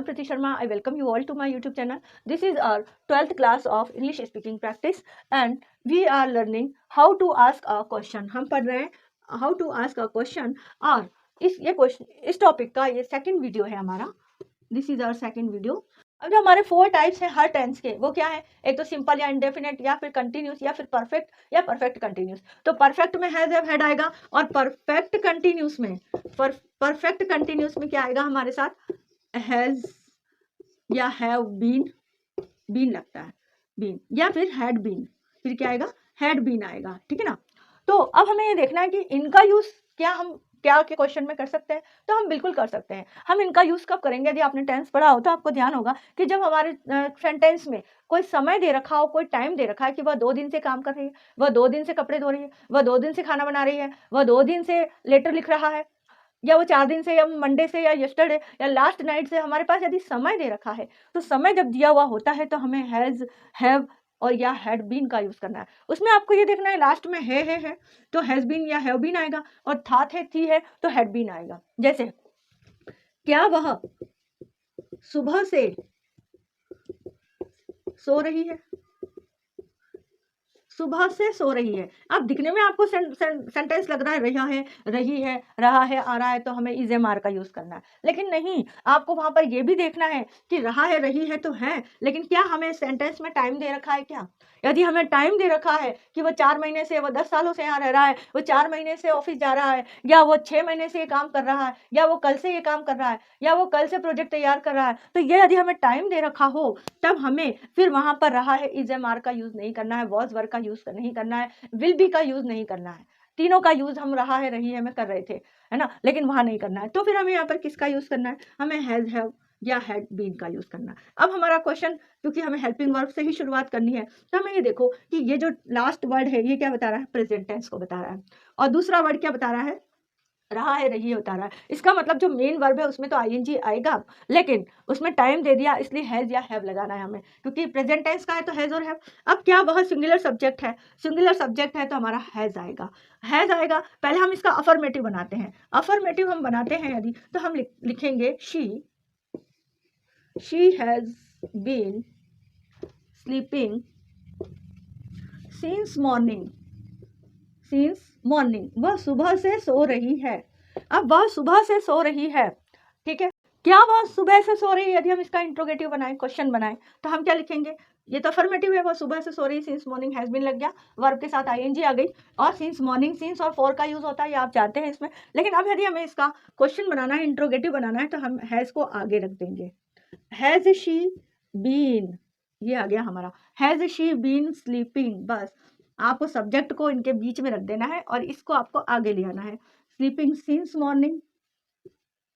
am Priti Sharma. I welcome you all to my YouTube channel. This is our 12th class of English speaking practice and we are learning how to ask a question. हम पढ़ रहे हैं how to ask a question और इस topic का ये second video है हमारा. This is our second video. अब जो हमारे 4 टाइप्स हैं हर टेंस के, वो क्या है? एक तो सिंपल या इंडेफिनेट या फिर कंटिन्यूस या फिर परफेक्ट या परफेक्ट कंटिन्यूस. तो परफेक्ट में हैज हैव हैड आएगा और परफेक्ट कंटिन्यूस में क्या आएगा हमारे साथ? हैज या हैव बीन लगता है, बीन या फिर हैड बीन, फिर क्या आएगा? हैड बीन आएगा. ठीक है ना. तो अब हमें ये देखना है कि इनका यूज हम क्या के क्वेश्चन में कर सकते हैं. तो हम बिल्कुल कर सकते हैं. हम इनका यूज कब करेंगे? यदि आपने टेंस पढ़ा हो तो आपको ध्यान होगा कि जब हमारे सेंटेंस में कोई समय दे रखा हो, कोई टाइम दे रखा है कि वह 2 दिन से काम कर रही है, वह 2 दिन से कपड़े धो रही है, वह 2 दिन से खाना बना रही है, वह 2 दिन से लेटर लिख रहा है, या वो 4 दिन से या मंडे से या यस्टरडे या लास्ट नाइट से, हमारे पास यदि समय दे रखा है तो समय जब दिया हुआ होता है तो हमें हैज हैव और या हैड बीन का यूज करना है. उसमें आपको ये देखना है लास्ट में है तो हैज बीन या हैव बीन आएगा और था थे थी है तो हैड बीन आएगा. जैसे क्या वह सुबह से सो रही है? सुबह से सो रही है. अब दिखने में आपको सेंटेंस लग रहा है रही है, रहा है, आ रहा है, तो हमें इज एम आर का यूज करना है. लेकिन नहीं, आपको वहां पर यह भी देखना है कि रहा है, रही है तो है, लेकिन क्या हमें सेंटेंस में टाइम दे रखा है क्या? यदि हमें टाइम दे रखा है कि वो 4 महीने से, वो 10 सालों से यहाँ रह रहा है, वो 4 महीने से ऑफिस जा रहा है, या वो 6 महीने से ये काम कर रहा है, या वो कल से ये काम कर रहा है, या वो कल से प्रोजेक्ट तैयार कर रहा है, तो ये यदि हमें टाइम दे रखा हो तब हमें फिर वहां पर रहा है इज एम आर का यूज नहीं करना है, वॉज वर्क का यूज नहीं करना है, विल बी का यूज नहीं करना है. तीनों का यूज हम रहा है, रही है में कर रहे थे, है ना, लेकिन वहां नहीं करना है. तो फिर हमें यहाँ पर किसका यूज करना है? हमें हैज हैव या हैड बीन का यूज करना है. अब हमारा क्वेश्चन, क्योंकि हमें हेल्पिंग वर्ब से ही शुरुआत करनी है, तो हमें ये देखो कि ये जो लास्ट वर्ड है ये क्या बता रहा है? प्रेजेंट टेंस को बता रहा है. और दूसरा वर्ड क्या बता रहा है? रहा है, रही है बता रहा है. इसका मतलब जो मेन वर्ब है उसमें तो आईएनजी आएगा, लेकिन उसमें टाइम दे दिया इसलिए हैज या हैव लगाना है हमें, क्योंकि प्रेजेंट टेंस का है तो हैज और हैव. अब क्या वह सिंगुलर सब्जेक्ट है? सिंगुलर सब्जेक्ट है तो हमारा हैज आएगा. पहले हम इसका अफर्मेटिव बनाते हैं. अफर्मेटिव हम बनाते हैं यदि, तो हम लिखेंगे she has been sleeping since morning. वह सुबह से सो रही है. अब वह सुबह से सो रही है, ठीक है. क्या वह सुबह से सो रही है? यदि हम इसका इंट्रोगेटिव बनाएं, क्वेश्चन बनाएं, तो हम क्या लिखेंगे? ये तो अफर्मेटिव है, वह सुबह से सो रही, सिंस मॉर्निंग हैज बीन लग गया, वर्ब के साथ आईएनजी आ गई, और सिंस मॉर्निंग, सिंस और फॉर का यूज होता है, ये आप जानते हैं इसमें. लेकिन अब यदि हमें इसका क्वेश्चन बनाना है, इंट्रोगेटिव बनाना है, तो हम हैज को आगे रख देंगे. हैज शी बीन, ये आ गया हमारा. हैज शी बीन स्लीपिंग, बस आपको सब्जेक्ट को इनके बीच में रख देना है और इसको आपको आगे ले आना है. स्लीपिंग सिंस मॉर्निंग,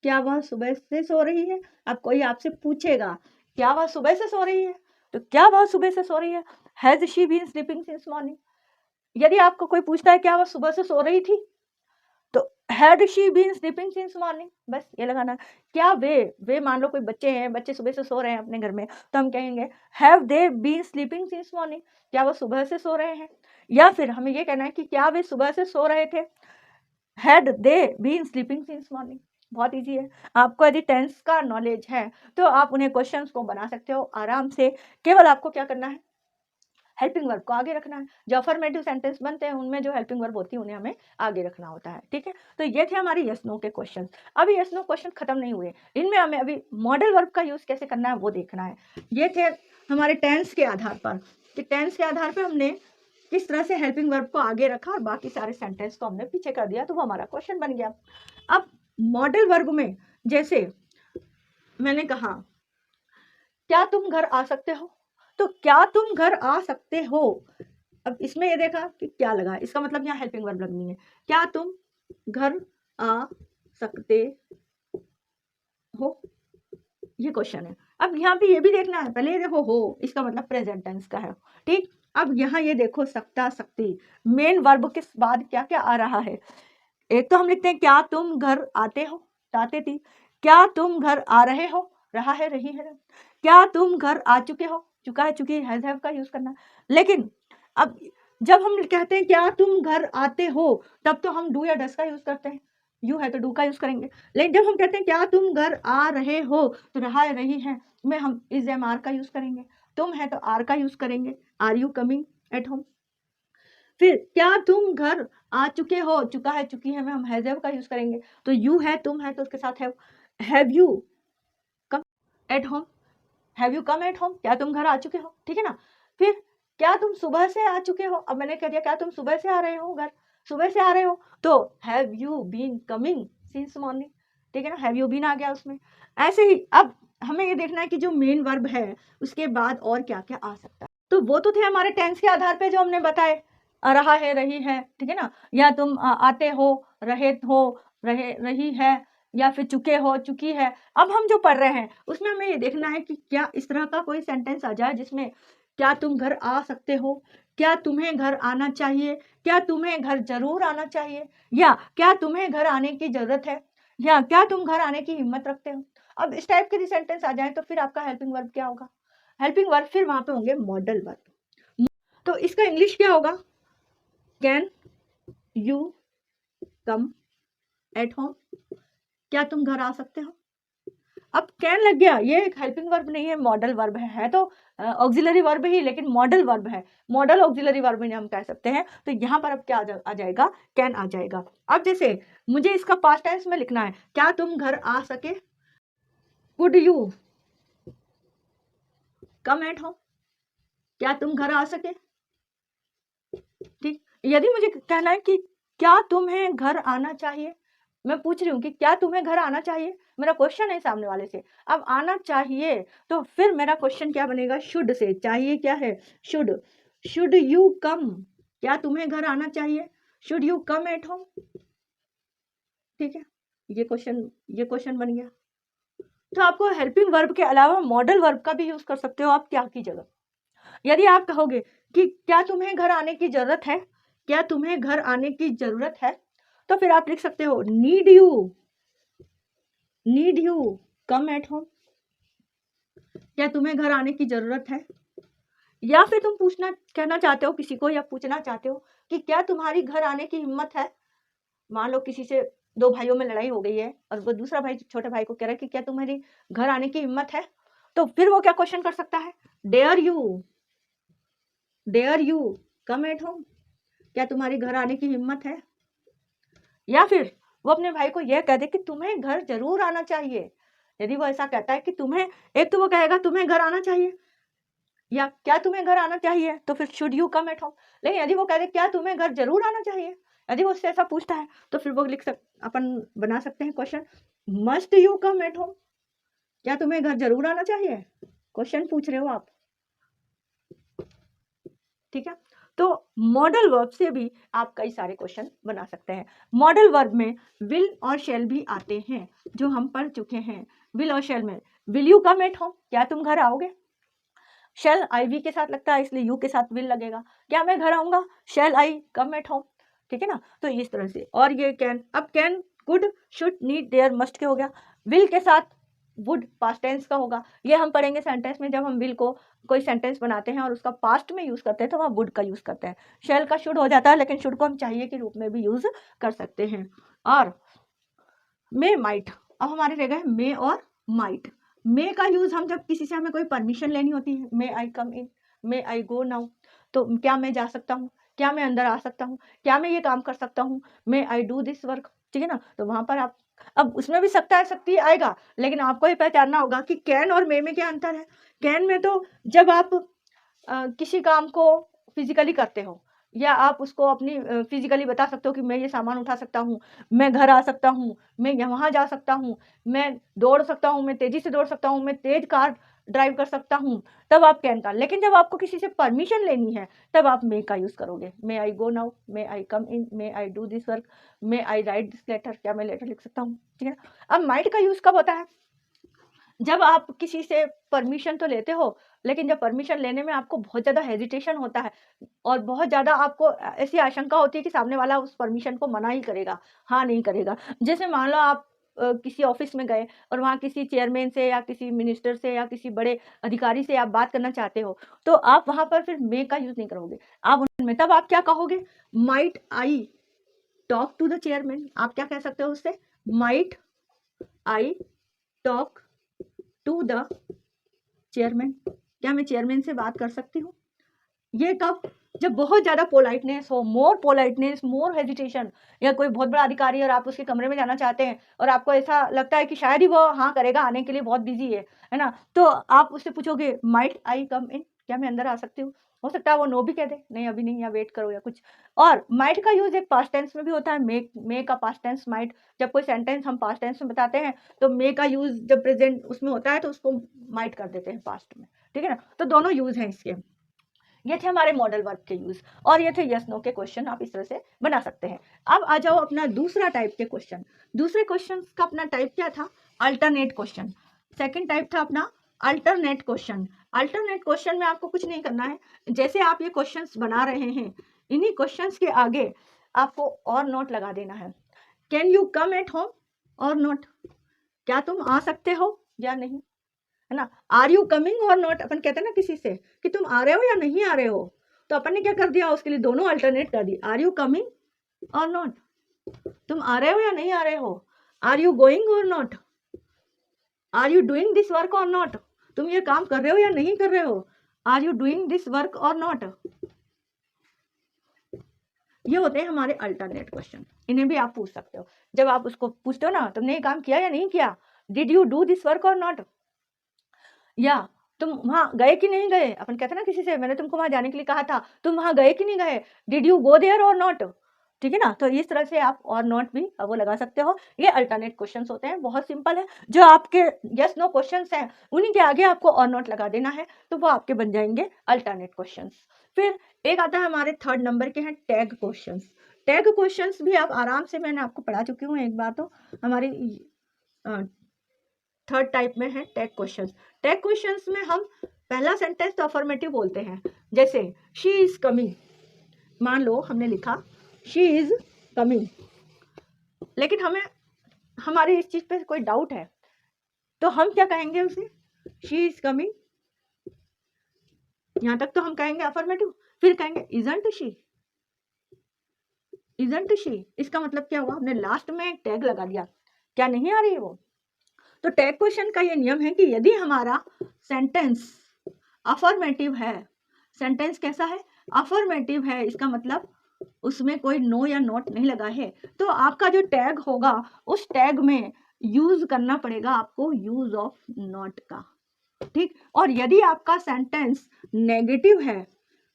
क्या वह सुबह से सो रही है? अब कोई आपसे पूछेगा क्या वह सुबह से सो रही है, तो क्या वह सुबह से सो रही है? Has she been sleeping since morning. यदि आपको कोई पूछता है क्या वह सुबह से सो रही थी, तो had she been sleeping since morning, बस ये लगाना. क्या वे मान लो कोई बच्चे हैं, बच्चे सुबह से सो रहे हैं अपने घर में, तो हम कहेंगे have they been sleeping since morning, क्या वो सुबह से सो रहे हैं. या फिर हमें ये कहना है कि क्या वे सुबह से सो रहे थे, had they been sleeping since morning. बहुत इजी है. आपको यदि टेंस का नॉलेज है तो आप उन्हें क्वेश्चंस को बना सकते हो आराम से. केवल आपको क्या करना है? हेल्पिंग वर्ब को आगे रखना है. जो अफर्मेटिव सेंटेंस बनते हैं उनमें जो हेल्पिंग वर्ब होती है उन्हें हमें आगे रखना होता है. ठीक है. तो ये थे हमारे यस नो के क्वेश्चन. अभी यस नो क्वेश्चन खत्म नहीं हुए, इनमें हमें अभी मॉडल वर्ब का यूज कैसे करना है वो देखना है. ये थे हमारे टेंस के आधार पर, कि टेंस के आधार पर हमने किस तरह से हेल्पिंग वर्ब को आगे रखा और बाकी सारे सेंटेंस को हमने पीछे कर दिया, तो वो हमारा क्वेश्चन बन गया. अब मॉडल वर्ब में जैसे मैंने कहा क्या तुम घर आ सकते हो, तो क्या तुम घर आ सकते हो. अब इसमें ये देखा कि क्या लगा, इसका मतलब यहाँ हेल्पिंग वर्ब लगनी है. क्या तुम घर आ सकते हो, ये क्वेश्चन है. अब यहाँ पे ये भी देखना है, पहले ये देखो हो, इसका मतलब प्रेजेंट टेंस का है. ठीक. अब यहाँ ये देखो सकता, सकती, मेन वर्ब के बाद क्या क्या आ रहा है. एक तो हम लिखते हैं क्या तुम घर आते हो, आते थी. क्या तुम घर आ रहे हो, रहा है, रही है. क्या तुम घर आ चुके हो, चुका है, चुकी, हैज हैव का यूज करना. लेकिन अब जब हम कहते हैं क्या तुम घर आते हो, तब तो हम डू या डस का यूज करते हैं. यू है तो डू का यूज करेंगे। लेकिन जब हम कहते हैं क्या तुम घर आ रहे हो, तो रहा रही है में हम इज एम आर का यूज करेंगे। तुम है तो आर का यूज करेंगे, are you coming at home. फिर क्या तुम घर आ चुके हो, चुका है चुकी है में हम हैव का यूज करेंगे। तो यू है तुम है तो उसके साथ have you come at home, have you come at home, क्या तुम घर आ चुके हो, ठीक है ना। फिर क्या तुम सुबह से आ चुके हो, अब मैंने कह दिया क्या तुम सुबह से आ रहे हो घर, सुबह से आ रहे हो, तो have you been coming since morning, ठीक है ना, हैव यू बीन आ गया उसमें। ऐसे ही अब हमें ये देखना है कि जो मेन वर्ब है उसके बाद और क्या क्या आ सकता है। तो वो तो थे हमारे टेंस के आधार पे जो हमने बताए, रहा है रही है, ठीक है ना, या तुम आते हो, रहे हो, रहे रही है, या फिर चुके हो चुकी है। अब हम जो पढ़ रहे हैं उसमें हमें ये देखना है कि क्या इस तरह का कोई सेंटेंस आ जाए जिसमें क्या तुम घर आ सकते हो, क्या तुम्हें घर आना चाहिए, क्या तुम्हें घर जरूर आना चाहिए, या क्या तुम्हें घर आने की जरूरत है, या क्या तुम घर आने की हिम्मत रखते हो। अब इस टाइप के सेंटेंस आ जाए तो फिर आपका हेल्पिंग वर्ब क्या होगा, हेल्पिंग वर्ब फिर वहां पे होंगे मॉडल वर्ब। तो इसका इंग्लिश क्या होगा, can you come at home, क्या तुम घर आ सकते हो। अब कैन लग गया, ये एक हेल्पिंग वर्ब नहीं है, मॉडल वर्ब है तो ऑक्सिलरी वर्ब ही, लेकिन मॉडल वर्ब है, मॉडल ऑक्सिलरी वर्ब हम कह सकते हैं। तो यहाँ पर अब क्या आ जाएगा, कैन आ जाएगा। अब जैसे मुझे इसका पास्ट टेंस में लिखना है, क्या तुम घर आ सके, could you come at home, क्या तुम घर आ सके, ठीक। यदि मुझे कहना है कि क्या तुम्हें घर आना चाहिए, मैं पूछ रही हूँ कि क्या तुम्हें घर आना चाहिए, मेरा क्वेश्चन है सामने वाले से। अब आना चाहिए तो फिर मेरा क्वेश्चन क्या बनेगा, शुड से, चाहिए क्या है, शुड, शुड यू कम, क्या तुम्हें घर आना चाहिए, should you come at home, ठीक है। ये क्वेश्चन बन गया। तो आपको हेल्पिंग वर्ब के अलावा मॉडल वर्ब का भी यूज कर सकते हो आप क्या की जगह। यदि आप कहोगे कि क्या तुम्हें घर आने की जरूरत है, क्या तुम्हें घर आने की जरूरत है, तो फिर आप लिख सकते हो need you come at home, क्या तुम्हें घर आने की जरूरत है। या फिर तुम कहना चाहते हो किसी को, या पूछना चाहते हो कि क्या तुम्हारी घर आने की हिम्मत है। मान लो किसी से दो भाइयों में लड़ाई हो गई है और वो दूसरा भाई छोटे भाई को कह रहा है कि क्या तुम्हारी घर आने की हिम्मत है, तो फिर वो क्या क्वेश्चन कर सकता है, dare you come at home, क्या तुम्हारी घर आने की हिम्मत है। या फिर वो अपने भाई को यह कह दे कि तुम्हें घर जरूर आना चाहिए। यदि वो ऐसा कहता है कि तुम्हें, एक तो वो कहेगा तुम्हें घर आना चाहिए या क्या तुम्हें घर आना चाहिए, तो फिर should you come at home. लेकिन यदि वो कह दे क्या तुम्हें घर जरूर आना चाहिए, यदि वो उससे ऐसा पूछता है तो फिर वो अपन बना सकते हैं question, must you come at home, क्या तुम्हें घर जरूर आना चाहिए, क्वेश्चन पूछ रहे हो आप, ठीक है। तो मॉडल वर्ब से भी आप कई सारे क्वेश्चन बना सकते हैं। मॉडल वर्ब में विल और शेल भी आते हैं जो हम पढ़ चुके हैं। विल और शेल में will you come at home, क्या तुम घर आओगे, शेल आई वी के साथ लगता है इसलिए यू के साथ विल लगेगा, क्या मैं घर आऊंगा, shall I come at home, ठीक है ना। तो इस तरह से, और ये कैन, अब can, could, should, need, dare, must के हो गया। विल के साथ वुड पास्ट टेंस का होगा, ये हम पढ़ेंगे सेंटेंस में, जब हम विल को कोई सेंटेंस बनाते हैं और उसका पास्ट में यूज करते हैं तो वहाँ वुड का यूज करते हैं। शेल का शुड हो जाता है, लेकिन शुड को हम चाहिए के रूप में भी यूज कर सकते हैं। और मे, माइट, अब हमारे रह गए मे और माइट। मे का यूज हम जब किसी से हमें कोई परमिशन लेनी होती है, मे I come in, may I go now, तो क्या मैं जा सकता हूँ, क्या मैं अंदर आ सकता हूँ, क्या मैं ये काम कर सकता हूँ, मे आई डू दिस वर्क, ठीक है ना। तो वहां पर आप, अब उसमें भी सकता है सकती आएगा, लेकिन आपको ये पहचानना होगा कि कैन और मे में क्या अंतर है। कैन में तो जब आप किसी काम को फिजिकली करते हो, या आप उसको अपनी फिजिकली बता सकते हो कि मैं ये सामान उठा सकता हूँ, मैं घर आ सकता हूँ, मैं वहाँ जा सकता हूँ, मैं दौड़ सकता हूँ, मैं तेजी से दौड़ सकता हूँ, मैं तेज कार ड्राइव कर सकता हूँ, तब आप कैन का। लेकिन जब आपको किसी से परमिशन लेनी है तब आप मे का यूज करोगे, may I go now, may I come in, may I do this work, may I write this letter, क्या मैं लेटर लिख सकता हूँ, ठीक है। अब माइट का यूज कब होता है, जब आप किसी से परमिशन तो लेते हो, लेकिन जब परमिशन लेने में आपको बहुत ज़्यादा हेजिटेशन होता है और बहुत ज़्यादा आपको ऐसी आशंका होती है कि सामने वाला उस परमिशन को मना ही करेगा, हाँ नहीं करेगा। जैसे मान लो आप किसी ऑफिस में गए और वहाँ किसी चेयरमैन से या किसी मिनिस्टर से या किसी बड़े अधिकारी से आप बात करना चाहते हो, तो आप वहाँ पर फिर मे का यूज़ नहीं करोगे, आप उनमें तब आप क्या कहोगे, might I talk to the chairman, आप क्या कह सकते हो उससे, might I talk to the chairman, क्या मैं चेयरमैन से बात कर सकती हूँ। ये कब, जब बहुत ज्यादा पोलाइटनेस हो, मोर पोलाइटनेस, मोर हेजिटेशन, या कोई बहुत बड़ा अधिकारी और आप उसके कमरे में जाना चाहते हैं और आपको ऐसा लगता है कि शायद ही वो हाँ करेगा, आने के लिए बहुत बिजी है ना, तो आप उससे पूछोगे माइट आई कम इन, क्या मैं अंदर आ सकती हूँ। हो सकता है वो नो भी कह दे, नहीं अभी नहीं, या वेट करो या कुछ। और माइट का यूज एक पास्ट टेंस में भी होता है, मे का पास्ट टेंस माइट, जब कोई सेंटेंस हम पास्ट टेंस में बताते हैं तो मे का यूज जब प्रेजेंट उसमें होता है तो उसको माइट कर देते हैं पास्ट में, ठीक है ना। तो दोनों यूज हैं इसके। ये थे हमारे मॉडल वर्ब के यूज, और ये थे यस नो के क्वेश्चन, आप इस तरह से बना सकते हैं। अब आ जाओ अपना दूसरा टाइप के क्वेश्चन। दूसरे क्वेश्चन का अपना टाइप क्या था, अल्टरनेट क्वेश्चन। सेकंड टाइप था अपना अल्टरनेट क्वेश्चन। अल्टरनेट क्वेश्चन में आपको कुछ नहीं करना है, जैसे आप ये क्वेश्चंस बना रहे हैं, इन्हीं क्वेश्चंस के आगे आपको और नोट लगा देना है। Can you come at home और नॉट, क्या तुम आ सकते हो या नहीं, है ना। आर यू कमिंग और नॉट, अपन कहते हैं ना किसी से कि तुम आ रहे हो या नहीं आ रहे हो, तो अपन ने क्या कर दिया, उसके लिए दोनों अल्टरनेट कर दी, आर यू कमिंग और नॉट, तुम आ रहे हो या नहीं आ रहे हो, आर यू गोइंग और not, are you doing this work और नॉट, तुम ये काम कर रहे हो या नहीं कर रहे हो, are you doing this work और नॉट। ये होते हैं हमारे अल्टरनेट क्वेश्चन, इन्हें भी आप पूछ सकते हो। जब आप उसको पूछते हो ना, तुमने ये काम किया या नहीं किया, did you do this work और नॉट, या तुम वहां गए कि नहीं गए, अपन कहते हैं ना किसी से, मैंने तुमको वहां जाने के लिए कहा था, तुम वहां गए कि नहीं गए, डिड यू गो देयर और नॉट, ठीक है ना। तो इस तरह से आप और नॉट भी वो लगा सकते हो। ये अल्टरनेट क्वेश्चंस होते हैं, बहुत सिंपल है। जो आपके यस नो क्वेश्चंस हैं उन्हीं के आगे आपको और नॉट लगा देना है, तो वो आपके बन जाएंगे अल्टरनेट क्वेश्चंस। फिर एक आता है हमारे थर्ड नंबर के हैं टैग क्वेश्चंस। टैग क्वेश्चंस भी आप आराम से, मैंने आपको पढ़ा चुकी हूँ एक बार, तो हमारी थर्ड टाइप में है टैग क्वेश्चंस। टैग क्वेश्चंस में हम पहला सेंटेंस तो अफर्मेटिव बोलते हैं, जैसे शी इज कमिंग, मान लो हमने लिखा शी इज कमिंग, लेकिन हमें हमारे इस चीज पे कोई डाउट है, तो हम क्या कहेंगे उसे, शी इज कमिंग, यहां तक तो हम कहेंगे अफर्मेटिव। फिर कहेंगे इजंट शी, इजंट शी, इसका मतलब क्या हुआ, हमने लास्ट में एक टैग लगा दिया, क्या नहीं आ रही है वो। तो टैग क्वेश्चन का ये नियम है कि यदि हमारा सेंटेंस अफर्मेटिव है, सेंटेंस कैसा है, अफर्मेटिव है, इसका मतलब उसमें कोई नो या नॉट नहीं लगा है, तो आपका जो टैग होगा उस टैग में यूज करना पड़ेगा आपको यूज ऑफ नॉट का, ठीक। और यदि आपका सेंटेंस नेगेटिव है,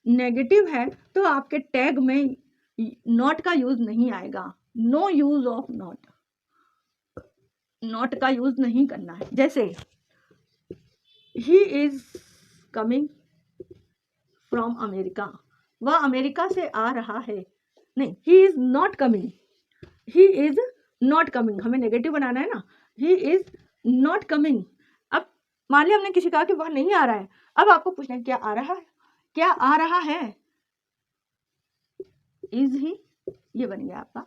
नेगेटिव है, तो आपके टैग में नॉट का यूज नहीं आएगा, no use of not, not का यूज नहीं करना है। जैसे he is coming from America, वह अमेरिका से आ रहा है, नहीं, he is not coming, he is not coming, हमें नेगेटिव बनाना है ना, ही इज नॉट कमिंग। अब मान लिया हमने किसी कहा कि वह नहीं आ रहा है, अब आपको पूछना है क्या आ रहा है, क्या आ रहा है, इज ही, ये बन गया आपका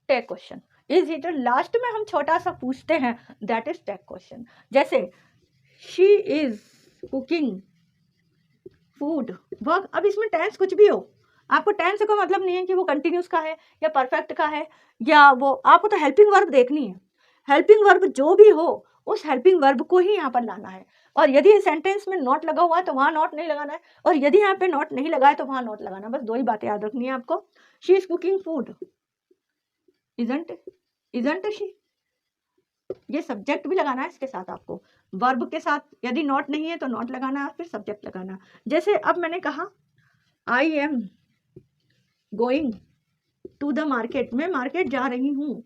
टैग क्वेश्चन। इज ही, तो लास्ट में हम छोटा सा पूछते हैं, दैट इज टैग क्वेश्चन। जैसे she is cooking food, work, अब इसमें टेंस कुछ भी हो, आपको टेंस से कोई मतलब नहीं है कि वो कंटिन्यूस का है या परफेक्ट का है, या वो, आपको तो हेल्पिंग वर्ब देखनी है, हेल्पिंग वर्ब जो भी हो उस हेल्पिंग वर्ब को ही यहाँ पर लाना है। और यदि सेंटेंस में नॉट लगा हुआ है तो वहाँ नॉट नहीं लगाना है, और यदि यहाँ पे नॉट नहीं लगा है तो वहाँ नॉट लगाना, बस दो ही बातें याद रखनी है आपको। She is cooking food, isn't she, ये सब्जेक्ट भी लगाना है इसके साथ आपको, वर्ब के साथ, यदि नॉट नहीं है तो नॉट लगाना है, फिर सब्जेक्ट लगाना। जैसे अब मैंने कहा I am going to the market, मैं मार्केट जा रही हूँ,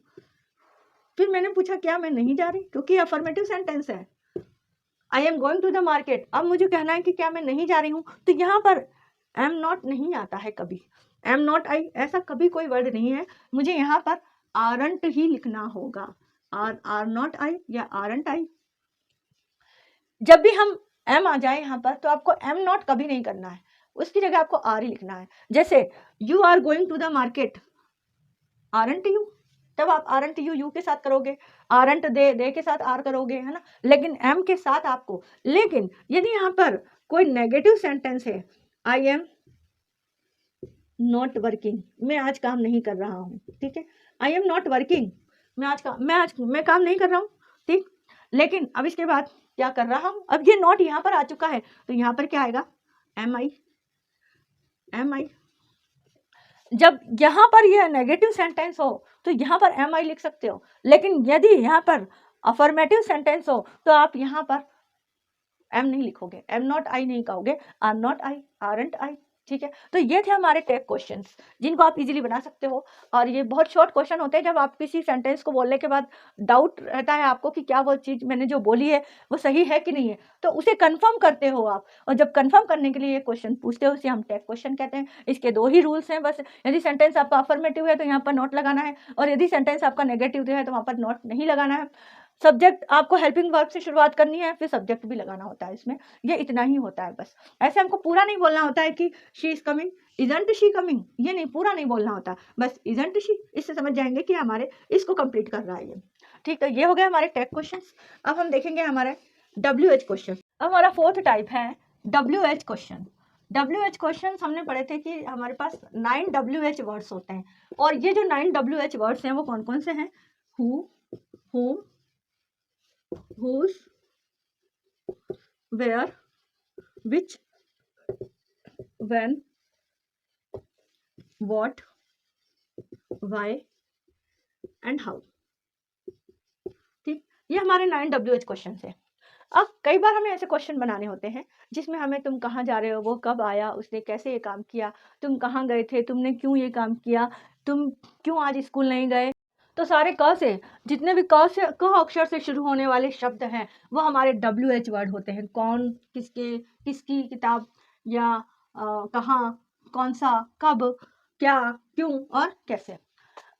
फिर मैंने पूछा क्या मैं नहीं जा रही, क्योंकि अफर्मेटिव सेंटेंस है, I am going to the market, अब मुझे कहना है कि क्या मैं नहीं जा रही हूँ, तो यहाँ पर एम नॉट नहीं आता है कभी, एम नॉट आई ऐसा कभी कोई वर्ड नहीं है, मुझे यहाँ पर आरंट ही लिखना होगा, आर नॉट आई या आरंट आई। जब भी हम एम आ जाए यहाँ पर तो आपको एम नॉट कभी नहीं करना है, उसकी जगह आपको आर ही लिखना है। जैसे you are going to the market, aren't you, तब आप आरंट यू के साथ करोगे, आरंट दे के साथ आर करोगे, है ना, लेकिन एम के साथ आपको। लेकिन यदि यहाँ पर कोई नेगेटिव सेंटेंस है, आई एम नॉट वर्किंग, मैं आज काम नहीं कर रहा हूँ, ठीक है। आई एम नॉट वर्किंग, मैं काम नहीं कर रहा हूँ, ठीक। लेकिन अब इसके बाद क्या कर रहा हूँ, अब ये नॉट यहाँ पर आ चुका है, तो यहाँ पर क्या आएगा, एम आई। जब यहाँ पर यह नेगेटिव सेंटेंस हो तो यहाँ पर एम आई लिख सकते हो, लेकिन यदि यहाँ पर अफर्मेटिव सेंटेंस हो तो आप यहाँ पर एम नहीं लिखोगे, एम नॉट आई नहीं कहोगे, आर नॉट आई, आरंट आई, ठीक है। तो ये थे हमारे टैग क्वेश्चंस जिनको आप इजीली बना सकते हो, और ये बहुत शॉर्ट क्वेश्चन होते हैं जब आप किसी सेंटेंस को बोलने के बाद डाउट रहता है आपको कि क्या वो चीज़ मैंने जो बोली है वो सही है कि नहीं है, तो उसे कंफर्म करते हो आप, और जब कंफर्म करने के लिए ये क्वेश्चन पूछते हो उसे हम टैग क्वेश्चन कहते हैं। इसके 2 ही रूल्स हैं बस, यदि सेंटेंस आपका अफर्मेटिव है तो यहाँ पर नॉट लगाना है, और यदि सेंटेंस आपका नेगेटिव है तो वहाँ पर नॉट नहीं लगाना है। सब्जेक्ट आपको हेल्पिंग वर्ब से शुरुआत करनी है, फिर सब्जेक्ट भी लगाना होता है इसमें, ये इतना ही होता है बस। ऐसे हमको पूरा नहीं बोलना होता है कि she is coming, isn't she coming, ये नहीं, पूरा नहीं बोलना होता, बस इजंट शी, इससे समझ जाएंगे कि हमारे इसको कंप्लीट कर रहा है ये, ठीक। तो ये हो गया हमारे टैग क्वेश्चंस। अब हम देखेंगे हमारे WH क्वेश्चन। अब हमारा 4th टाइप है WH क्वेश्चन। WH क्वेश्चन हमने पढ़े थे कि हमारे पास 9 WH वर्ड्स होते हैं, और ये जो 9 WH वर्ड्स हैं वो कौन कौन से हैं, who, whom, whose, where, which, when, what, why and how, ठीक। ये हमारे 9 WH क्वेश्चन है। अब कई बार हमें ऐसे क्वेश्चन बनाने होते हैं जिसमें हमें तुम कहाँ जा रहे हो, वो कब आया, उसने कैसे ये काम किया, तुम कहाँ गए थे, तुमने क्यों ये काम किया, तुम क्यों आज स्कूल नहीं गए। तो सारे क से, जितने भी क अक्षर से शुरू होने वाले शब्द हैं वो हमारे WH वर्ड होते हैं। कौन, किसके, किसकी किताब, या कहाँ, कौन सा, कब, क्या, क्यों और कैसे।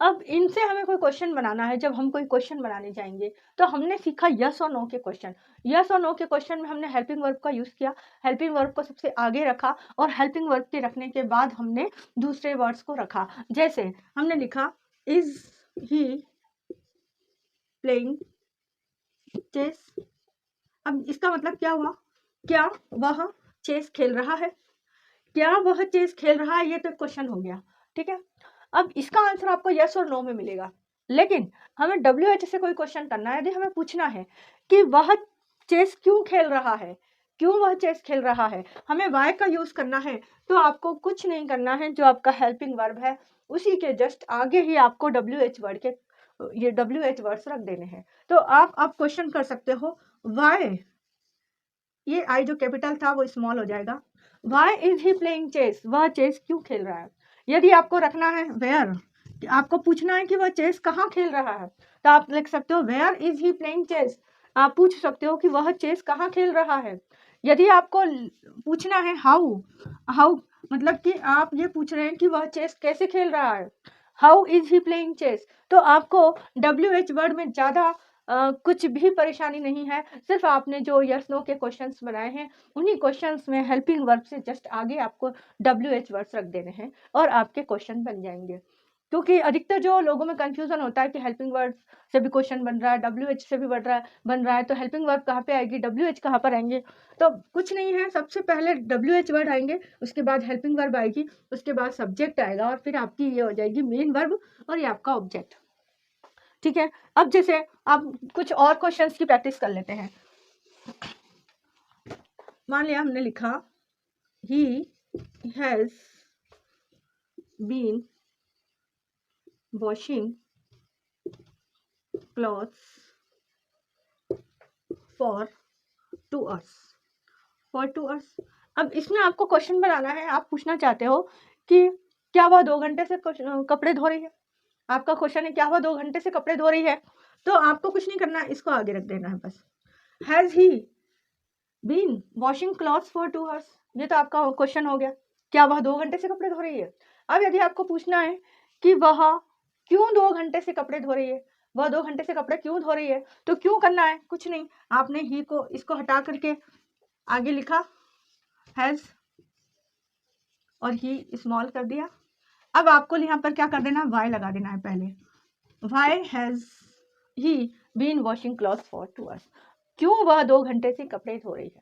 अब इनसे हमें कोई क्वेश्चन बनाना है, जब हम कोई क्वेश्चन बनाने जाएंगे तो हमने सीखा यस और नो के क्वेश्चन। यस और नो के क्वेश्चन में हमने हेल्पिंग वर्ब का यूज़ किया, हेल्पिंग वर्ब को सबसे आगे रखा, और हेल्पिंग वर्ब के रखने के बाद हमने दूसरे वर्ड्स को रखा। जैसे हमने लिखा इज ही प्लेइंग चेस। अब इसका मतलब क्या हुआ, क्या वह चेस खेल रहा है, क्या वह चेस खेल रहा है, ये तो क्वेश्चन हो गया, ठीक है। अब इसका आंसर आपको यस और नो में मिलेगा, लेकिन हमें WH से कोई क्वेश्चन करना है, यदि हमें पूछना है कि वह चेस क्यों खेल रहा है, क्यों वह चेस खेल रहा है, हमें वाई का यूज करना है, तो आपको कुछ नहीं करना है, जो आपका हेल्पिंग वर्ब है उसी के जस्ट आगे ही आपको WH वर्ड के ये WH वर्ड्स रख देने हैं। तो आप क्वेश्चन कर सकते हो वाई, ये आई जो कैपिटल था वो स्मॉल हो जाएगा, why is he playing chess, वह चेस क्यों खेल रहा है। यदि आपको रखना है वेयर, आपको पूछना है कि वह चेस कहाँ खेल रहा है, तो आप लिख सकते हो where is he playing chess, आप पूछ सकते हो कि वह चेस कहाँ खेल रहा है। यदि आपको पूछना है हाउ, हाउ मतलब कि आप ये पूछ रहे हैं कि वह चेस कैसे खेल रहा है, how is he playing chess, तो आपको WH वर्ड में ज़्यादा कुछ भी परेशानी नहीं है, सिर्फ आपने जो यस नो के क्वेश्चंस बनाए हैं उन्हीं क्वेश्चंस में हेल्पिंग वर्ब से जस्ट आगे आपको WH वर्ड्स रख देने हैं और आपके क्वेश्चन बन जाएंगे। क्योंकि अधिकतर जो लोगों में कंफ्यूजन होता है कि हेल्पिंग वर्ड से भी क्वेश्चन बन रहा है, WH से भी बन रहा है, तो हेल्पिंग वर्ब कहाँ पे आएगी, WH कहाँ पर आएंगे, तो कुछ नहीं है, सबसे पहले WH वर्ड आएंगे, उसके बाद हेल्पिंग वर्ब आएगी, उसके बाद सब्जेक्ट आएगा, और फिर आपकी ये हो जाएगी मेन वर्ब और ये आपका ऑब्जेक्ट, ठीक है। अब जैसे आप कुछ और क्वेश्चंस की प्रैक्टिस कर लेते हैं। मान लिया हमने लिखा he has been washing clothes for 2 hours. अब इसमें आपको क्वेश्चन बनाना है, आप पूछना चाहते हो कि क्या वह 2 घंटे से कपड़े धो रही है, आपका क्वेश्चन है क्या वह 2 घंटे से कपड़े धो रही है, तो आपको कुछ नहीं करना है, इसको आगे रख देना है बस। Has he been washing clothes for 2 hours, ये तो आपका क्वेश्चन हो गया, क्या वह 2 घंटे से कपड़े धो रही है। अब यदि आपको पूछना है कि वह क्यों 2 घंटे से कपड़े धो रही है, वह 2 घंटे से कपड़े क्यों धो रही है, तो क्यों करना है, कुछ नहीं, आपने ही को इसको हटा करके आगे लिखा हैज और ही स्मॉल कर दिया। अब आपको यहाँ पर क्या कर देना, वाई लगा देना है पहले, why has he been washing clothes for 2 hours, क्यों वह 2 घंटे से कपड़े धो रही है।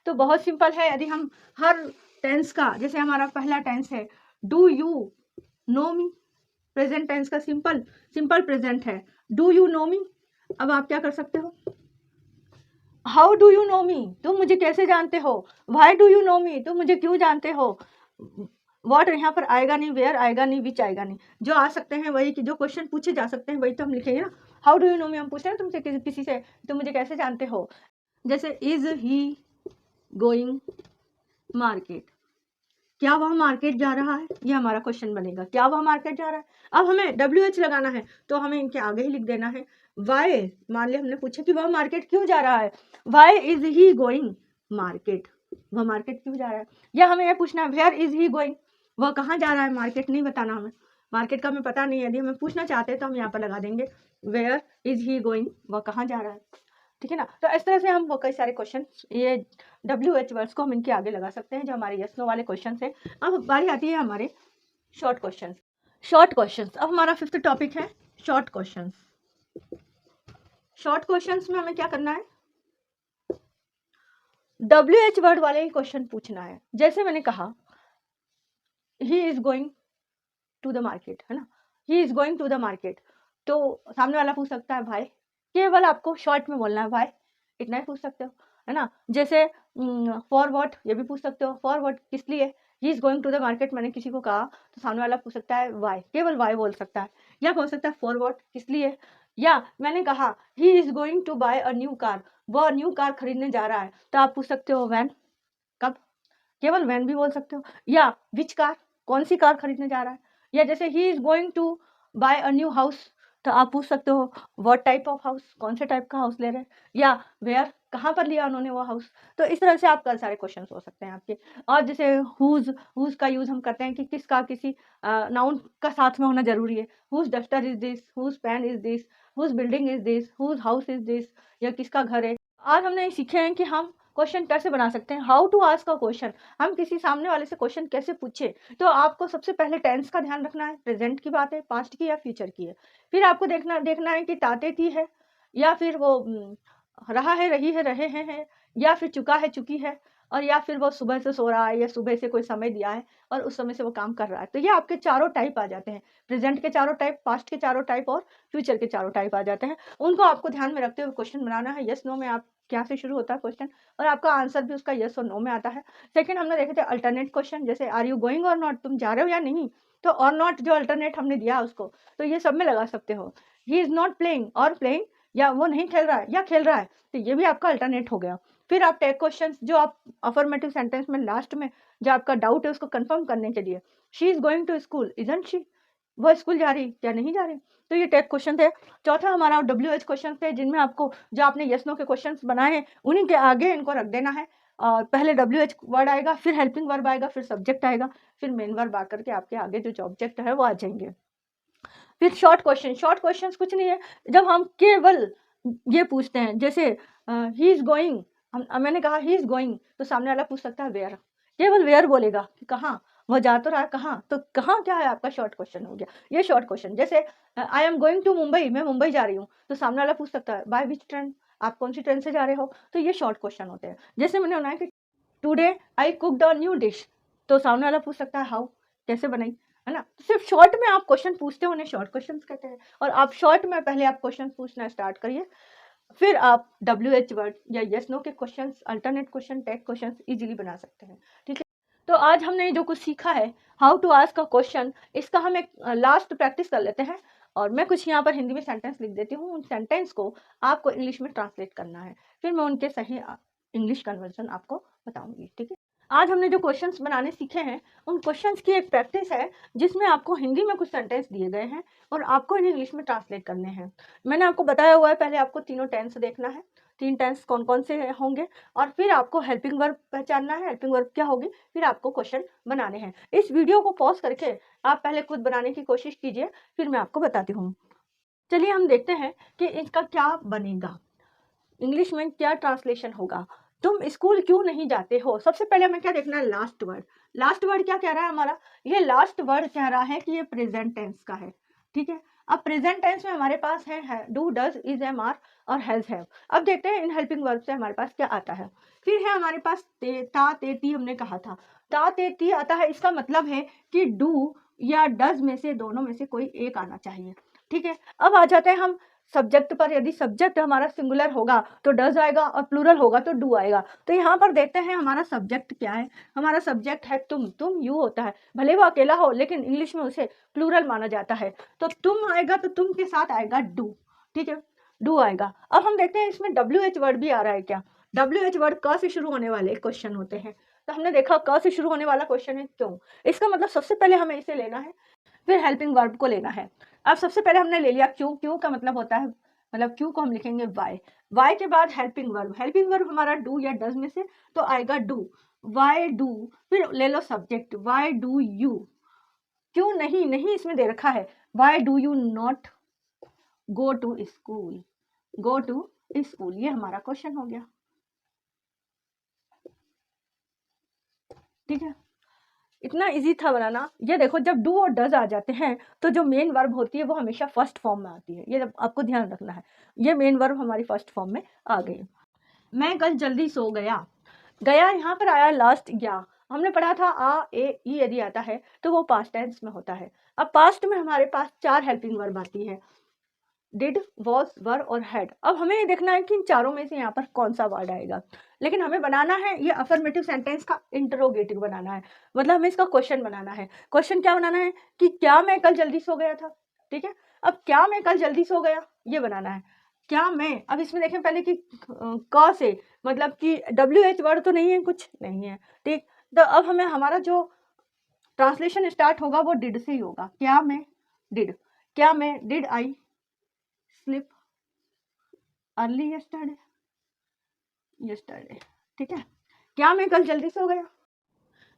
तो बहुत सिंपल है, यदि हम हर टेंस का, जैसे हमारा पहला टेंस है do you know me, present tense का सिंपल प्रेजेंट है, डू यू नो मी। अब आप क्या कर सकते हो, how do you know me, तुम मुझे कैसे जानते हो, why do you know me, तुम मुझे क्यों जानते हो। वॉट यहाँ पर आएगा नहीं, वेयर आएगा नहीं, विच आएगा नहीं, जो आ सकते हैं वही, कि जो क्वेश्चन पूछे जा सकते हैं वही तो हम लिखेंगे ना। हाउ डू यू नो मी हम पूछ रहे हैं तुमसे, किसी से, तुम मुझे कैसे जानते हो। जैसे इज ही गोइंग मार्केट, क्या वह मार्केट जा रहा है, ये हमारा क्वेश्चन बनेगा, क्या वह मार्केट जा रहा है। अब हमें WH लगाना है तो हमें इनके आगे ही लिख देना है वाई। मान लिया हमने पूछा कि वह मार्केट क्यों जा रहा है, why is he going market, वह मार्केट क्यों जा रहा है। या हमें यह पूछना है वेयर इज ही गोइंग, वह कहाँ जा रहा है, मार्केट नहीं बताना हमें, मार्केट का हमें पता नहीं है, यदि हमें पूछना चाहते हैं तो हम यहाँ पर लगा देंगे वेयर इज ही गोइंग, वह कहाँ जा रहा है, ठीक है ना। तो इस तरह से हम वो कई सारे क्वेश्चन, ये WH वर्ड्स को हम इनके आगे लगा सकते हैं, जो हमारे यस नो वाले क्वेश्चन है। अब बारी आती है हमारे शॉर्ट क्वेश्चन। शॉर्ट क्वेश्चन, अब हमारा 5th टॉपिक है शॉर्ट क्वेश्चन। शॉर्ट क्वेश्चन में हमें क्या करना है, WH वर्ड वाले ही क्वेश्चन पूछना है। जैसे मैंने कहा he is going to the market, है ना, he is going to the market, तो सामने वाला पूछ सकता है भाई, केवल आपको शॉर्ट में बोलना है भाई, इतना ही पूछ सकते हो, है ना। जैसे फॉर व्हाट, ये भी पूछ सकते हो, फॉर व्हाट किस लिए, he is going to the market मैंने किसी को कहा तो सामने वाला पूछ सकता है वाई, केवल वाई बोल सकता है, या बोल सकता है फॉर व्हाट किस लिए। या मैंने कहा he is going to buy a new car, वह न्यू कार खरीदने जा रहा है, तो आप पूछ सकते हो वैन, कब, केवल वैन भी बोल सकते हो। या विच कार, कौन सी कार खरीदने जा रहा है। या जैसे he is going to buy a new house, तो आप पूछ सकते हो व्हाट टाइप ऑफ हाउस, कौन से टाइप का हाउस ले रहे हैं। या वेयर, कहाँ पर लिया उन्होंने वो हाउस। तो इस तरह से आप कई सारे क्वेश्चन हो सकते हैं आपके। और जैसे हुज का यूज हम करते हैं कि किसका, किसी नाउन का साथ में होना जरूरी है। Whose duster is this, whose pen is this, whose building is this, whose house is this, या किसका घर है। आज हमने सीखे हैं कि हम क्वेश्चन कैसे बना सकते हैं, how to ask a question, हम किसी सामने वाले से क्वेश्चन कैसे पूछे। तो आपको सबसे पहले टेंस का ध्यान रखना है, प्रेजेंट की बात है, पास्ट की या फ्यूचर की है। फिर आपको देखना है कि ताते थी है, या फिर वो रहा है, रही है, रहे हैं, या फिर चुका है, चुकी है, और या फिर वो सुबह से सो रहा है, या सुबह से कोई समय दिया है और उस समय से वो काम कर रहा है। तो ये आपके चारों टाइप आ जाते हैं, प्रेजेंट के चारों टाइप, पास्ट के चारों टाइप और फ्यूचर के चारों टाइप आ जाते हैं। उनको आपको ध्यान में रखते हुए क्वेश्चन बनाना है। यस नो में आप क्या से शुरू होता है क्वेश्चन, और आपका आंसर भी उसका यस और नो में आता है। सेकंड हमने देखे थे अल्टरनेट क्वेश्चन, जैसे आर यू गोइंग और नॉट, तुम जा रहे हो या नहीं, तो और नॉट जो अल्टरनेट हमने दिया उसको, तो ये सब में लगा सकते हो। ही इज नॉट प्लेइंग और प्लेइंग, या वो नहीं खेल रहा है या खेल रहा है, तो ये भी आपका अल्टरनेट हो गया। फिर आप टैग क्वेश्चन, जो आप अफर्मेटिव सेंटेंस में लास्ट में जो आपका डाउट है उसको कंफर्म करने के लिए, she is going to school, isn't she, वो स्कूल जा रही क्या नहीं जा रही, तो ये टैग क्वेश्चन थे। चौथा हमारा WH क्वेश्चन थे, जिनमें आपको जो आपने यस नो के क्वेश्चंस बनाए हैं उन्हीं के आगे इनको रख देना है। और पहले WH वर्ड आएगा, फिर हेल्पिंग वर्ब आएगा, फिर सब्जेक्ट आएगा, फिर मेन वर्ब आकर के आपके आगे जो ऑब्जेक्ट है वो आ जाएंगे। फिर शॉर्ट क्वेश्चन कुछ नहीं है, जब हम केवल ये पूछते हैं, जैसे ही इज गोइंग, मैंने कहा ही इज गोइंग, तो सामने वाला पूछ सकता है वेयर, केवल वेयर बोलेगा कि कहाँ, वो जा तो रहा है कहाँ, तो कहाँ क्या है आपका शॉर्ट क्वेश्चन हो गया, ये शॉर्ट क्वेश्चन। जैसे I am going to Mumbai, मैं मुंबई जा रही हूँ, तो सामने वाला पूछ सकता है बाय विच ट्रेन, आप कौन सी ट्रेन से जा रहे हो, तो ये शॉर्ट क्वेश्चन होते हैं। जैसे मैंने बनाया कि today I cooked a new dish, तो सामने वाला पूछ सकता है हाउ, कैसे बनाई, है ना। सिर्फ शॉर्ट में आप क्वेश्चन पूछते हो, उन्हें शॉर्ट क्वेश्चन कहते हैं। और आप शॉर्ट में पहले आप क्वेश्चन पूछना स्टार्ट करिए, फिर आप WH वर्ड या यस नो के questions, alternate question, tag questions easily बना सकते हैं, ठीक है। तो आज हमने जो कुछ सीखा है how to ask a question, इसका हम एक लास्ट प्रैक्टिस कर लेते हैं। और मैं कुछ यहाँ पर हिंदी में सेंटेंस लिख देती हूँ, उन सेंटेंस को आपको इंग्लिश में ट्रांसलेट करना है, फिर मैं उनके सही इंग्लिश कन्वर्जन आपको बताऊंगी, ठीक है। आज हमने जो क्वेश्चंस बनाने सीखे हैं उन क्वेश्चंस की एक प्रैक्टिस है, जिसमें आपको हिंदी में कुछ सेंटेंस दिए गए हैं और आपको इन्हें इंग्लिश में ट्रांसलेट करने हैं। मैंने आपको बताया हुआ है, पहले आपको तीनों टेंस देखना है, 3 टेंस कौन कौन से होंगे, और फिर आपको हेल्पिंग वर्ब पहचानना है, हेल्पिंग वर्ब क्या होगी, फिर आपको क्वेश्चन बनाने हैं। इस वीडियो को पॉज करके आप पहले खुद बनाने की कोशिश कीजिए, फिर मैं आपको बताती हूँ। चलिए हम देखते हैं कि इसका क्या बनेगा, इंग्लिश में क्या ट्रांसलेशन होगा। तुम स्कूल क्यों नहीं जाते हो, सबसे पहले हमें क्या देखना है, लास्ट वर्ड। लास्ट वर्ड क्या कह रहा है हमारा, ये लास्ट वर्ड कह रहा है कि ये प्रेजेंट टेंस का है, ठीक है। अब प्रेजेंट टेंस में हमारे पास है do, does, is, am, are और हैज, हैव। अब देखते हैं इन हेल्पिंग वर्ब से हमारे पास क्या आता है। फिर है हमारे पास ता, ते, ती, हमने कहा था ता, ते, ती आता है। इसका मतलब है कि डू या डज में से दोनों में से कोई एक आना चाहिए। ठीक है, अब आ जाते हैं हम सब्जेक्ट पर। यदि सब्जेक्ट हमारा सिंगुलर होगा तो डज आएगा और प्लूरल होगा तो डू आएगा। तो यहाँ पर देखते हैं हमारा सब्जेक्ट क्या है। हमारा सब्जेक्ट है तुम यू होता है, भले वो अकेला हो लेकिन इंग्लिश में उसे प्लूरल माना जाता है। तो तुम आएगा तो तुम के साथ आएगा डू। ठीक है, डू आएगा। अब हम देखते हैं इसमें WH वर्ड भी आ रहा है क्या। WH वर्ड क से शुरू होने वाले क्वेश्चन होते हैं। तो हमने देखा क से शुरू होने वाला क्वेश्चन है क्यों, इसका मतलब सबसे पहले हमें इसे लेना है, फिर हेल्पिंग वर्ब को लेना है। अब सबसे पहले हमने ले लिया क्यों। क्यों का मतलब होता है, मतलब क्यों को हम लिखेंगे वाई। वाई के बाद हेल्पिंग वर्ब। हेल्पिंग वर्ब हमारा डू या डज में से तो आएगा डू, वाई डू। फिर ले लो सब्जेक्ट, वाई डू यू। क्यों नहीं, नहीं इसमें दे रखा है, why do you not go to school, go to school. ये हमारा क्वेश्चन हो गया। ठीक है, इतना इजी था बनाना। ये देखो जब डू और डज आ जाते हैं तो जो मेन वर्ब होती है वो हमेशा फर्स्ट फॉर्म में आती है। ये जब आपको ध्यान रखना है, ये मेन वर्ब हमारी फर्स्ट फॉर्म में आ गई। मैं कल जल्दी सो गया। गया यहाँ पर आया लास्ट या। हमने पढ़ा था आ, ए, ई यदि आता है तो वो पास्ट टेंस में होता है। अब पास्ट में हमारे पास 4 हेल्पिंग वर्ब आती है, डिड, वॉज, वर और हैड। अब हमें ये देखना है कि इन चारों में से यहाँ पर कौन सा वर्ड आएगा। लेकिन हमें बनाना है ये अफर्मेटिव सेंटेंस का इंटरोगेटिव बनाना है, मतलब हमें इसका क्वेश्चन बनाना है। क्वेश्चन क्या बनाना है कि क्या मैं कल जल्दी सो गया था। ठीक है, अब क्या मैं कल जल्दी सो गया ये बनाना है। क्या मैं, अब इसमें देखें पहले कि क से मतलब कि WH वर्ड तो नहीं है, कुछ नहीं है। ठीक, तो अब हमें हमारा जो ट्रांसलेशन स्टार्ट होगा वो डिड से ही होगा। क्या मैं डिड, क्या मैं did I slip early yesterday. ठीक है, क्या मैं कल जल्दी सो गया।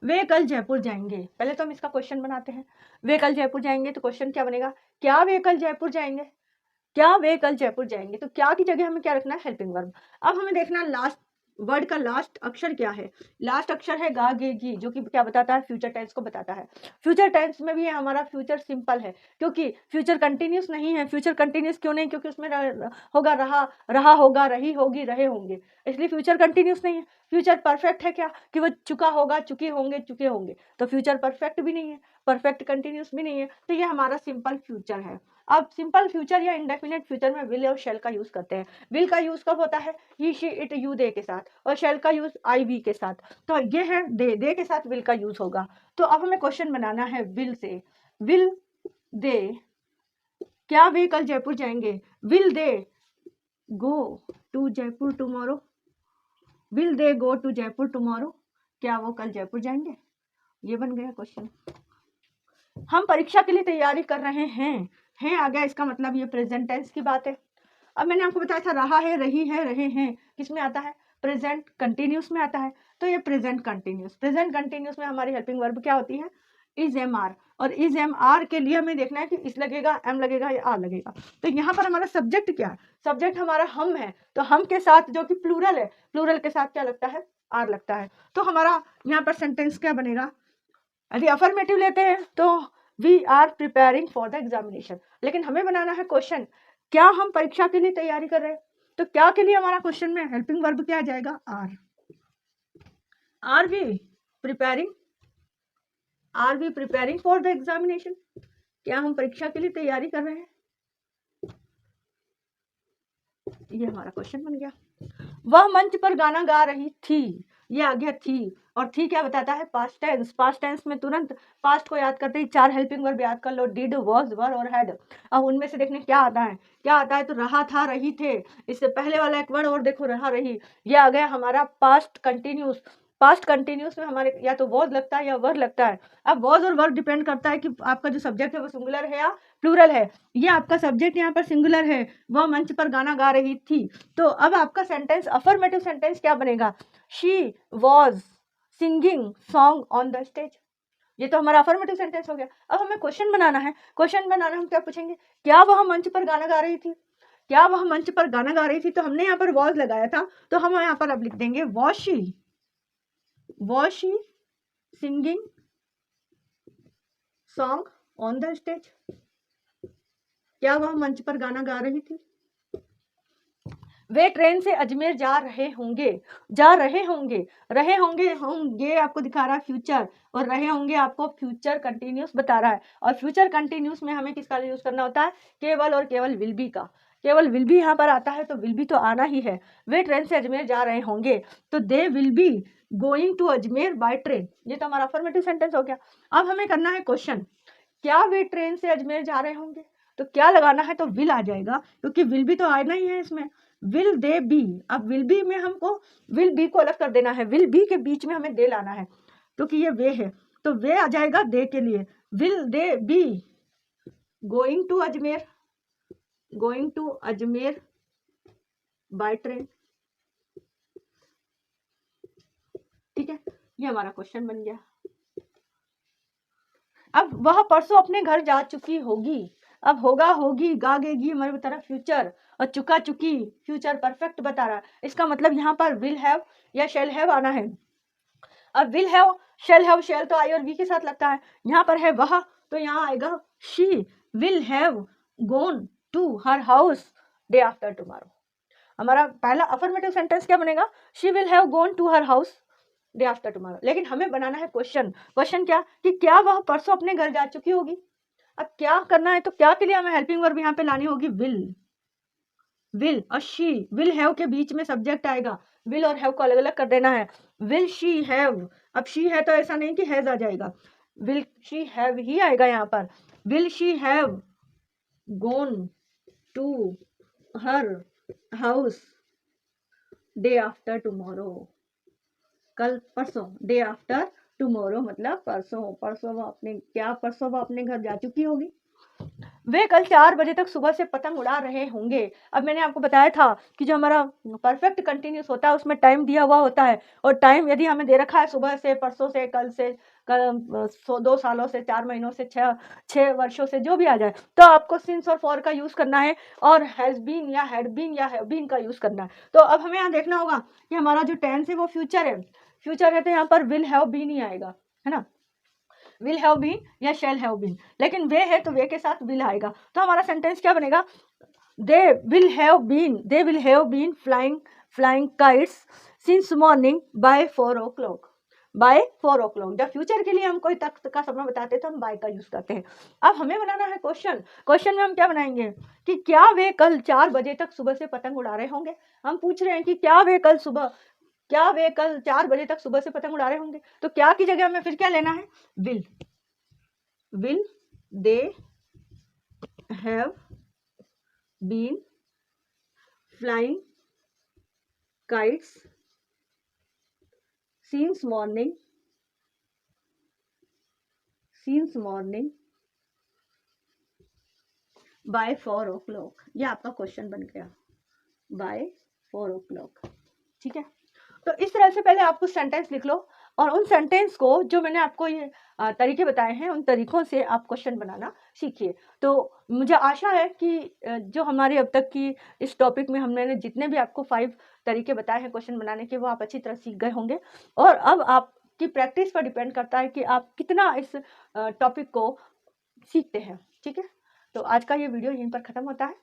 वे कल जयपुर जाएंगे। पहले तो हम इसका क्वेश्चन बनाते हैं। वे कल जयपुर जाएंगे तो क्वेश्चन क्या बनेगा, क्या वे कल जयपुर जाएंगे, क्या वे कल जयपुर जाएंगे। तो क्या की जगह हमें क्या रखना है, हेल्पिंग वर्ब। अब हमें देखना लास्ट वर्ड का लास्ट अक्षर क्या है। लास्ट अक्षर है गा गे गी, जो कि क्या बताता है, फ्यूचर टेंस को बताता है। फ्यूचर टेंस में भी हमारा फ्यूचर सिंपल है, क्योंकि फ्यूचर कंटिन्यूस नहीं है। फ्यूचर कंटिन्यूस क्यों नहीं, क्योंकि उसमें होगा रहा, रहा होगा, रही होगी, रहे होंगे, इसलिए फ्यूचर कंटिन्यूस नहीं है। फ्यूचर परफेक्ट है क्या, कि वो चुका होगा, चुके होंगे, चुके होंगे, तो फ्यूचर परफेक्ट भी नहीं है, परफेक्ट कंटिन्यूस भी नहीं है। तो ये हमारा सिंपल फ्यूचर है। अब सिंपल फ्यूचर या इंडेफिनेट फ्यूचर में विल और शेल का यूज करते हैं। विल का यूज कब होता है, ही, शी, इट, यू, दे के साथ, और शेल का यूज आई, वी के साथ। तो ये है दे के साथ विल का यूज होगा। तो अब हमें क्वेश्चन बनाना है विल से। विल दे, क्या वे कल जयपुर जाएंगे। Will they go to Jaipur tomorrow, will they go to Jaipur tomorrow, क्या वो कल जयपुर जाएंगे। ये बन गया क्वेश्चन। हम परीक्षा के लिए तैयारी कर रहे हैं आ गया, इसका मतलब ये प्रेजेंट टेंस की बात है। अब मैंने आपको बताया था रहा है, रही है, रहे हैं किस में आता है, प्रेजेंट कंटिन्यूस में आता है। तो ये प्रेजेंट कंटिन्यूस में हमारी हेल्पिंग वर्ब क्या होती है, इज एम आर। और इज एम आर के लिए हमें देखना है कि इस लगेगा, एम लगेगा या आर लगेगा। तो यहाँ पर हमारा सब्जेक्ट क्या है, सब्जेक्ट हमारा हम है, तो हम के साथ जो कि प्लूरल है, प्लूरल के साथ क्या लगता है, आर लगता है। तो हमारा यहाँ पर सेंटेंस क्या बनेगा, यदि अफर्मेटिव लेते हैं तो we are preparing for the examination. लेकिन हमें बनाना है क्वेश्चन, क्या हम परीक्षा के लिए तैयारी कर रहे हैं। तो क्या के लिए हमारा क्वेश्चन में हेल्पिंग वर्ब क्या आ जाएगा, are we preparing, are we preparing for the examination, क्या हम परीक्षा के लिए तैयारी कर रहे हैं। ये हमारा क्वेश्चन बन गया। वह मंच पर गाना गा रही थी, ये आ गया थी। और थी क्या बताता है, पास्ट टेंस। पास्ट टेंस में तुरंत पास्ट को याद करते ही 4 हेल्पिंग वर्ब याद कर लो, डिड, वॉज, वर और हैड। अब उनमें से देखने क्या आता है, क्या आता है, तो रहा, था, रही, थे। इससे पहले वाला एक वर्ड और देखो, रहा, रही, ये आ गया हमारा पास्ट कंटिन्यूस। पास्ट कंटिन्यूस में हमारे या तो वॉज लगता है या वर लगता है। अब वॉज और वर्ब डिपेंड करता है कि आपका जो सब्जेक्ट है वो सिंगुलर है या प्लूरल है। ये आपका सब्जेक्ट यहाँ पर सिंगुलर है, वह मंच पर गाना गा रही थी। तो अब आपका सेंटेंस, अफर्मेटिव सेंटेंस क्या बनेगा, she was singing song on the stage. ये तो हमारा अफर्मेटिव सेंटेंस हो गया। अब हमें क्वेश्चन बनाना है। क्वेश्चन बनाना हम क्या पूछेंगे, क्या वह मंच पर गाना गा रही थी, क्या वह मंच पर गाना गा रही थी। तो हमने यहाँ पर वॉज लगाया था, तो हम यहाँ पर अब लिख देंगे was she singing song on the stage. क्या वह मंच पर गाना गा रही थी? वे ट्रेन से अजमेर जा रहे होंगे, रहे होंगे आपको दिखा रहा है फ्यूचर, और रहे होंगे आपको फ्यूचर कंटिन्यूस बता रहा है। और फ्यूचर कंटिन्यूस में हमें किसका यूज करना होता है? केवल और केवल विल बी का। केवल विल बी यहाँ पर आता है तो विल बी तो आना ही है। वे ट्रेन से अजमेर जा रहे होंगे तो they will be going to Ajmer by train. ये तो हमारा अफर्मेटिव सेंटेंस हो गया। अब हमें करना है क्वेश्चन, क्या वे ट्रेन से अजमेर जा रहे होंगे? तो क्या लगाना है? तो विल आ जाएगा, क्योंकि विल बी तो आना ही है इसमें। विल दे बी, अब विल बी में हमको विल बी को अलग कर देना है, विल बी के बीच में हमें दे लाना है, क्योंकि ये वे है तो वे आ जाएगा दे के लिए। Will they be going to Ajmer by train. ठीक है, ये हमारा क्वेश्चन बन गया। अब वह परसों अपने घर जा चुकी होगी। अब होगा, होगी, गागेगी हमारे बता रहा फ्यूचर, और चुका चुकी फ्यूचर परफेक्ट बता रहा है। इसका मतलब यहाँ पर विल हैव या शेल हैव आना है। अब विल हैव, शेल तो आई और वी के साथ लगता है। यहाँ पर है वह, तो यहाँ आएगा she will have gone to her house day after tomorrow. हमारा पहला अफर्मेटिव सेंटेंस क्या बनेगा? She will have gone to her house day after tomorrow. लेकिन हमें बनाना है क्वेश्चन। क्वेश्चन क्या? कि क्या वह परसों अपने घर जा चुकी होगी। अब क्या करना है? तो क्या के लिए हमें हेल्पिंग वर्ब यहाँ पे लानी होगी? विल और शी। विल हैव के बीच में सब्जेक्ट आएगा, विल और हैव को अलग अलग कर देना है। विल शी हैव, अब शी है तो ऐसा नहीं कि हैज आ जाएगा, विल शी हैव ही आएगा यहाँ पर। Will she have gone to her house day after tomorrow. कल, परसों, डे आफ्टर टुमारो मतलब परसों। परसों वो अपने घर जा चुकी होगी। वे कल 4 बजे तक सुबह से पतंग उड़ा रहे होंगे। अब मैंने आपको बताया था कि जो हमारा परफेक्ट कंटिन्यूस होता है उसमें टाइम दिया हुआ होता है, और टाइम यदि हमें दे रखा है सुबह से, परसों से, कल से, 2 सालों से, 4 महीनों से, 6 वर्षों से, जो भी आ जाए, तो आपको सिंस और फॉर का यूज करना है, और हैज बीन या हैड बीन या हैव बीन का यूज करना है। तो अब हमें यहाँ देखना होगा कि हमारा जो टेंस है वो फ्यूचर है, तो यहाँ पर विल हैव बीन ही आएगा, है ना। विल हैव बीन या शैल हैव बीन, लेकिन वे है तो वे के साथ विल आएगा। तो हमारा सेंटेंस क्या बनेगा? They will have been flying kites since morning by 4 o'clock। जब फ्यूचर के लिए हम कोई तक का समय बताते हैं तो हम बाय का यूज करते हैं। अब हमें बनाना है क्वेश्चन में हम क्या बनाएंगे कि क्या वे कल 4 बजे तक सुबह से पतंग उड़ा रहे होंगे। हम पूछ रहे हैं कि क्या वे कल 4 बजे तक सुबह से पतंग उड़ा रहे होंगे। तो क्या की जगह हमें फिर क्या लेना है? Will they have been flying kites since morning by 4 o'clock। ये आपका क्वेश्चन बन गया, बाय 4 o'clock। ठीक है, तो इस तरह से पहले आप कुछ सेंटेंस लिख लो, और उन सेंटेंस को जो मैंने आपको ये तरीके बताए हैं उन तरीकों से आप क्वेश्चन बनाना सीखिए। तो मुझे आशा है कि जो हमारे अब तक की इस टॉपिक में हमने जितने भी आपको 5 तरीके बताए हैं क्वेश्चन बनाने के, वो आप अच्छी तरह सीख गए होंगे। और अब आपकी प्रैक्टिस पर डिपेंड करता है कि आप कितना इस टॉपिक को सीखते हैं। ठीक है, तो आज का ये वीडियो यहीं पर ख़त्म होता है।